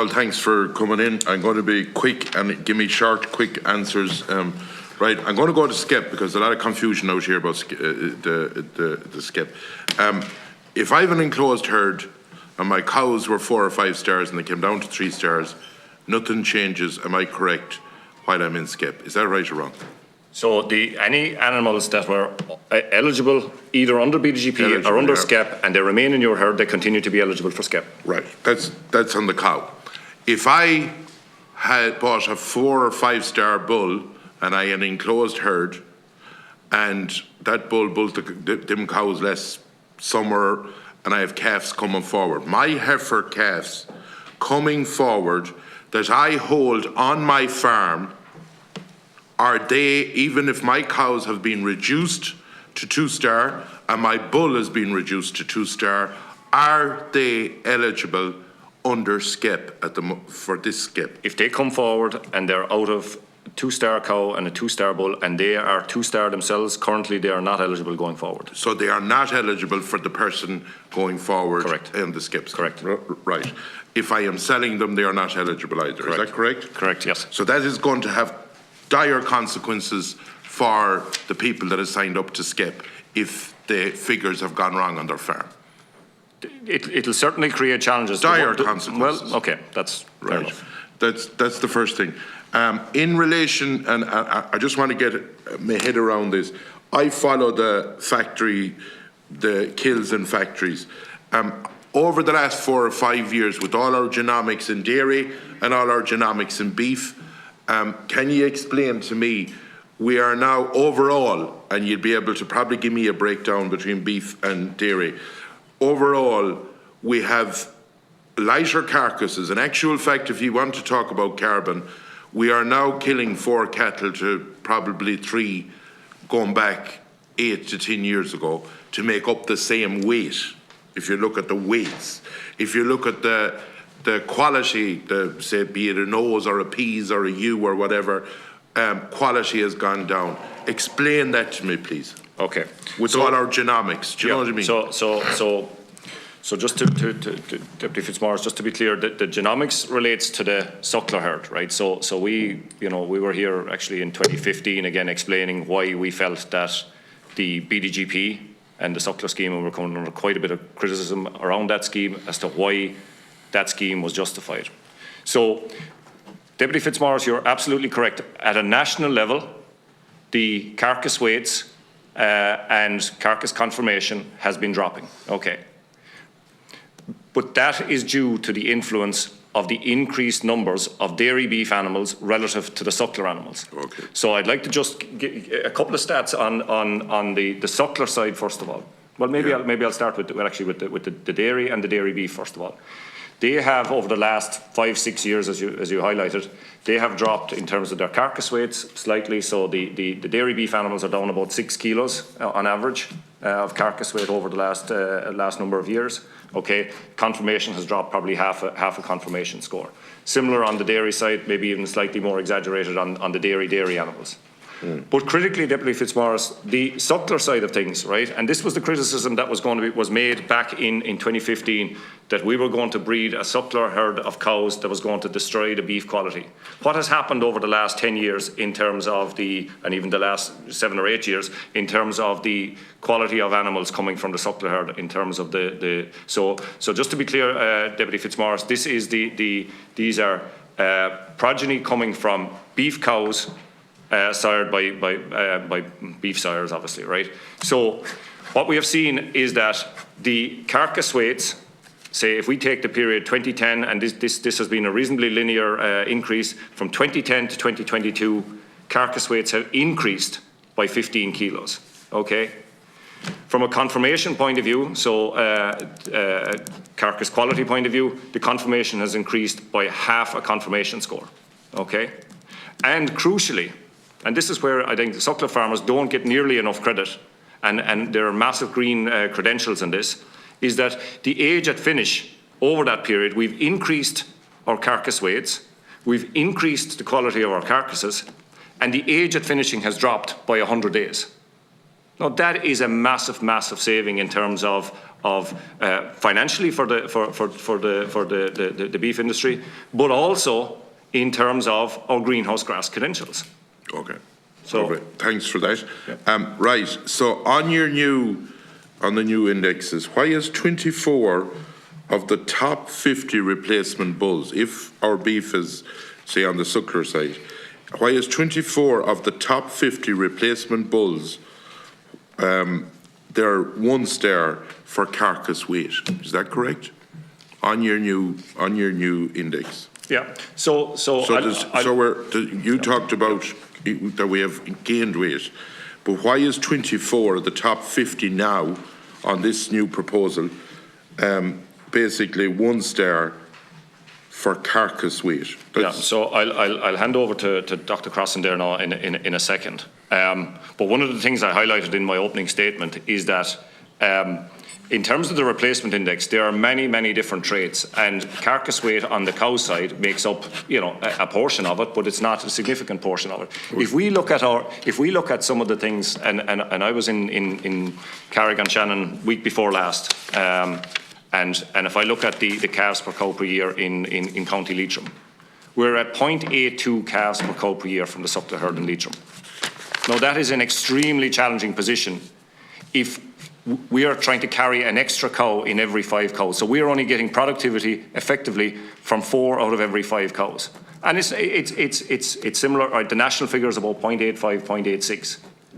all, thanks for coming in. I'm going to be quick and give me short, quick answers. Right, I'm going to go to skep because there's a lot of confusion out here about the skep. If I have an enclosed herd and my cows were 4 or 5 stars and they came down to 3 stars, nothing changes, am I correct, while I'm in skep? Is that right or wrong? So any animals that were eligible either under BDGP or under skep and they remain in your herd, they continue to be eligible for skep. Right, that's on the cow. If I had bought a 4 or 5 star bull and I had an enclosed herd and that bull bulls them cows less summer and I have calves coming forward, my heifer calves coming forward that I hold on my farm, are they, even if my cows have been reduced to 2 star and my bull has been reduced to 2 star, are they eligible under skep for this skep? If they come forward and they're out of a 2 star cow and a 2 star bull and they are 2 star themselves, currently they are not eligible going forward. So they are not eligible for the person going forward. Correct. In the skips. Correct. Right. If I am selling them, they are not eligible either. Correct. Is that correct? Correct, yes. So that is going to have dire consequences for the people that have signed up to skep if the figures have gone wrong on their farm. It'll certainly create challenges. Dire consequences. Well, okay, that's fair right. enough. That's the first thing. In relation, and I just want to get my head around this, I follow the kills in factories. Over the last 4 or 5 years, with all our genomics in dairy and all our genomics in beef, can you explain to me, we are now overall, and you'd be able to probably give me a breakdown between beef and dairy, overall we have lighter carcasses. In actual fact, if you want to talk about carbon, we are now killing 4 cattle to probably 3 going back 8 to 10 years ago to make up the same weight. If you look at the weights, if you look at the quality, say be it a nose or a peas or a ewe or whatever, quality has gone down. Explain that to me, please. Okay. With all our genomics, do you know what I mean? So just to Deputy Fitzmaurice, just to be clear, the genomics relates to the suckler herd, right? So we were here actually in 2015 again explaining why we felt that the BDGP and the suckler scheme, and we're coming under quite a bit of criticism around that scheme as to why that scheme was justified. So, Deputy Fitzmaurice, you're absolutely correct. At a national level, the carcass weights and carcass conformation has been dropping. Okay. But that is due to the influence of the increased numbers of dairy beef animals relative to the suckler animals. Okay. So I'd like to just get a couple of stats on the suckler side first of all. Well, maybe I'll start with the dairy and the dairy beef first of all. They have, over the last 5-6 years, as you highlighted, they have dropped in terms of their carcass weights slightly. So the dairy beef animals are down about 6 kilos on average of carcass weight over the last number of years. Okay, conformation has dropped probably half a conformation score. Similar on the dairy side, maybe even slightly more exaggerated on the dairy animals. But critically, Deputy Fitzmaurice, the suckler side of things, right? And this was the criticism that was made back in 2015, that we were going to breed a suckler herd of cows that was going to destroy the beef quality. What has happened over the last 10 years in terms of and even the last 7 or 8 years, in terms of the quality of animals coming from the suckler herd, in terms of so just to be clear, Deputy Fitzmaurice, these are progeny coming from beef cows, sired by beef sires, obviously, right? So what we have seen is that the carcass weights, say if we take the period 2010, and this has been a reasonably linear increase, from 2010 to 2022, carcass weights have increased by 15 kilos, okay? From a conformation point of view, so carcass quality point of view, the conformation has increased by half a conformation score, okay? And crucially, and this is where I think the suckler farmers don't get nearly enough credit, and there are massive green credentials in this, is that the age at finish over that period, we've increased our carcass weights, we've increased the quality of our carcasses, and the age at finishing has dropped by 100 days. Now that is a massive, massive saving in terms of financially for the beef industry, but also in terms of our greenhouse gas credentials. Okay. So thanks for that. Yeah. Right. So on the new indexes, why is 24 of the top 50 replacement bulls, if our beef is, say, on the suckler side, why is 24 of the top 50 replacement bulls, they're 1 star for carcass weight? Is that correct? On your new index. Yeah. You talked about that we have gained weight, but why is 24 of the top 50 now on this new proposal basically 1 star for carcass weight? So I'll hand over to Dr. Crossan there now in a second. But one of the things I highlighted in my opening statement is that in terms of the replacement index, there are many, many different traits, and carcass weight on the cow side makes up, a portion of it, but it's not a significant portion of it. If we look at some of the things, and I was in Carrick-on-Shannon week before last, and if I look at the calves per cow per year in County Leitrim, we're at 0.82 calves per cow per year from the suckler herd in Leitrim. Now that is an extremely challenging position if we are trying to carry an extra cow in every 5 cows. So we are only getting productivity effectively from 4 out of every 5 cows. And it's similar, right? The national figure is about 0.85, 0.86.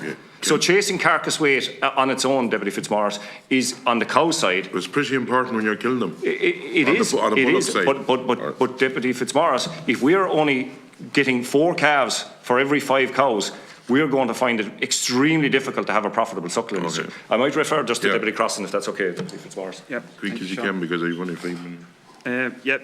Yeah. So chasing carcass weight on its own, Deputy Fitzmaurice, is on the cow side. It's pretty important when you're killing them. It is. But Deputy Fitzmaurice, if we are only getting 4 calves for every 5 cows, we're going to find it extremely difficult to have a profitable suckling industry. Okay. I might refer just to Deputy Crossan, if that's okay, Deputy Fitzmaurice. Yeah. Quick as you can, because I've only 5 minutes.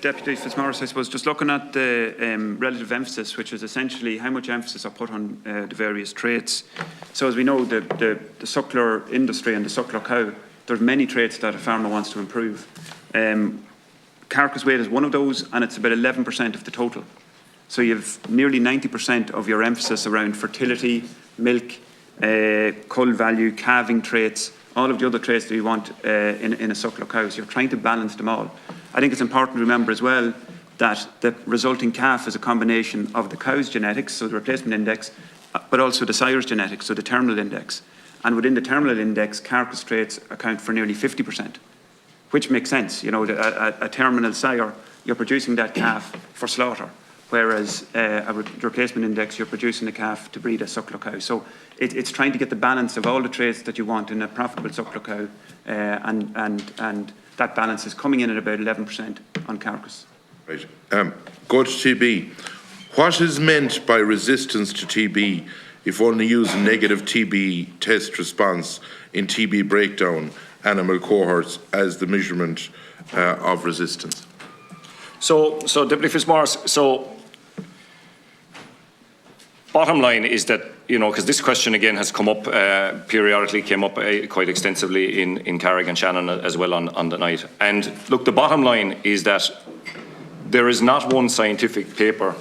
Deputy Fitzmaurice, I suppose, just looking at the relative emphasis, which is essentially how much emphasis are put on the various traits. So as we know, the suckler industry and the suckler cow, there are many traits that a farmer wants to improve. Carcass weight is one of those, and it's about 11% of the total. So you have nearly 90% of your emphasis around fertility, milk, cull value, calving traits, all of the other traits that you want in a suckler cow. So you're trying to balance them all. I think it's important to remember as well that the resulting calf is a combination of the cow's genetics, so the replacement index, but also the sire's genetics, so the terminal index. And within the terminal index, carcass traits account for nearly 50%, which makes sense. A terminal sire, you're producing that calf for slaughter, whereas a replacement index, you're producing a calf to breed a suckler cow. So it's trying to get the balance of all the traits that you want in a profitable suckler cow, and that balance is coming in at about 11% on carcass. Right. Go to TB. What is meant by resistance to TB if only using negative TB test response in TB breakdown animal cohorts as the measurement of resistance? So Deputy Fitzmaurice, bottom line is that, because this question again has come up periodically, came up quite extensively in Carrick-on-Shannon as well on the night. And look, the bottom line is that there is not one scientific paper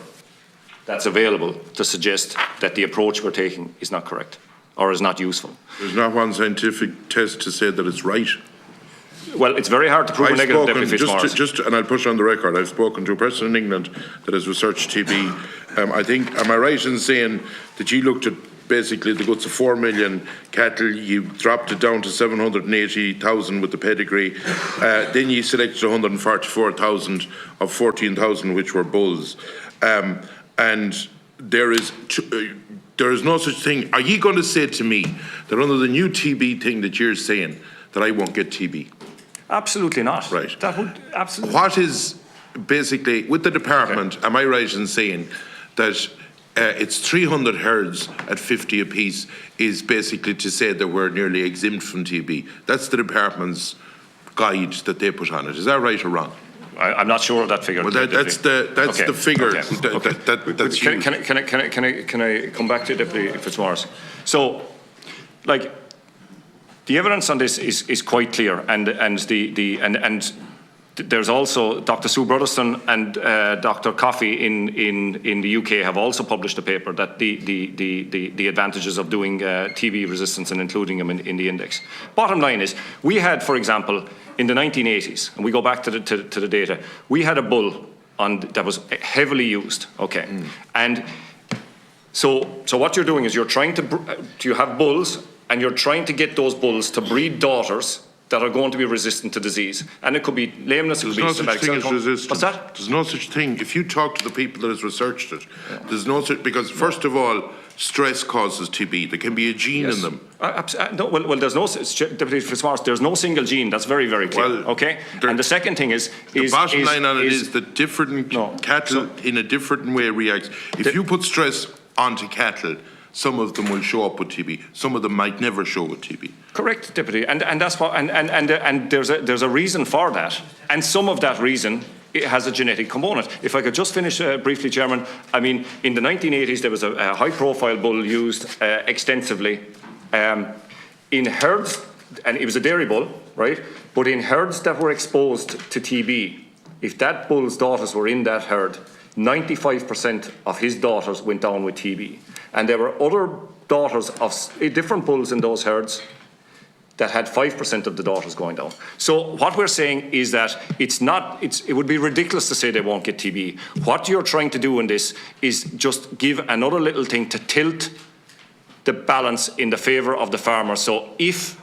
that's available to suggest that the approach we're taking is not correct or is not useful. There's not one scientific test to say that it's right. Well, it's very hard to prove a negative, Deputy Fitzmaurice. And I'll push on the record, I've spoken to a person in England that has researched TB. I think, am I right in saying that you looked at basically the guts of 4 million cattle, you dropped it down to 780,000 with the pedigree, then you selected 144,000 of 14,000 which were bulls. And there is no such thing. Are you going to say to me that under the new TB thing that you're saying that I won't get TB? Absolutely not. Right. That would absolutely. What is basically with the department? Okay. Am I right in saying that it's 300 herds at 50 apiece is basically to say that we're nearly exempt from TB? That's the department's guide that they put on it. Is that right or wrong? I'm not sure of that figure. Well, that's the figure. Okay. That's can I come back to Deputy Fitzmaurice? So, the evidence on this is quite clear, and there's also Dr. Sue Brotherston and Dr. Coffey in the UK have also published a paper that the advantages of doing TB resistance and including them in the index. Bottom line is, we had, for example, in the 1980s, and we go back to the data, we had a bull that was heavily used, okay, and so what you're doing is you're trying to have bulls, and you're trying to get those bulls to breed daughters that are going to be resistant to disease. And it could be lameness, it could be somatic cell resistance. What's that? There's no such thing. If you talk to the people that has researched it, there's no such, because first of all, stress causes TB. There can be a gene in them. No, well, there's no, Deputy Fitzmaurice, there's no single gene. That's very, very clear, okay? And the second thing is... The bottom line on it is that different cattle in a different way react. If you put stress onto cattle, some of them will show up with TB. Some of them might never show with TB. Correct, Deputy, and that's what, and there's a reason for that, and some of that reason it has a genetic component. If I could just finish briefly, Chairman. I mean, in the 1980s there was a high-profile bull used extensively in herds, and it was a dairy bull, right? But in herds that were exposed to TB, if that bull's daughters were in that herd, 95% of his daughters went down with TB. And there were other daughters of different bulls in those herds that had 5% of the daughters going down. So what we're saying is that it would be ridiculous to say they won't get TB. What you're trying to do in this is just give another little thing to tilt the balance in the favour of the farmer. So if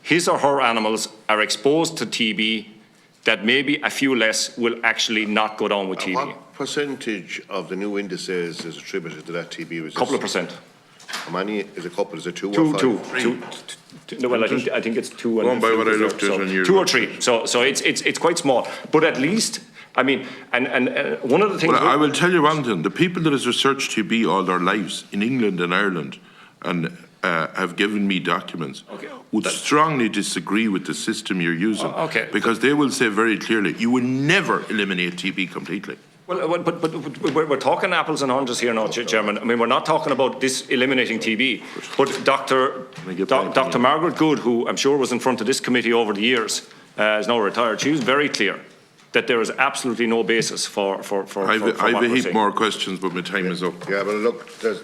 his or her animals are exposed to TB, that maybe a few less will actually not go down with TB. What percentage of the new indices is attributed to that TB resistance? Couple of percent. How many is a couple? Is it two or five? Two. No, well, I think it's two. Going by what I looked at on your... 2 or 3. So it's quite small. But at least, I mean, and one of the things... Well, I will tell you one thing. The people that has researched TB all their lives in England and Ireland and have given me documents would strongly disagree with the system you're using. Because they will say very clearly, you will never eliminate TB completely. Well, but we're talking apples and oranges here now, Chairman. I mean, we're not talking about this eliminating TB. But Dr. Margaret Good, who I'm sure was in front of this committee over the years, is now retired, she was very clear that there is absolutely no basis for I have a heap more questions, but my time is up. Yeah, but look, there's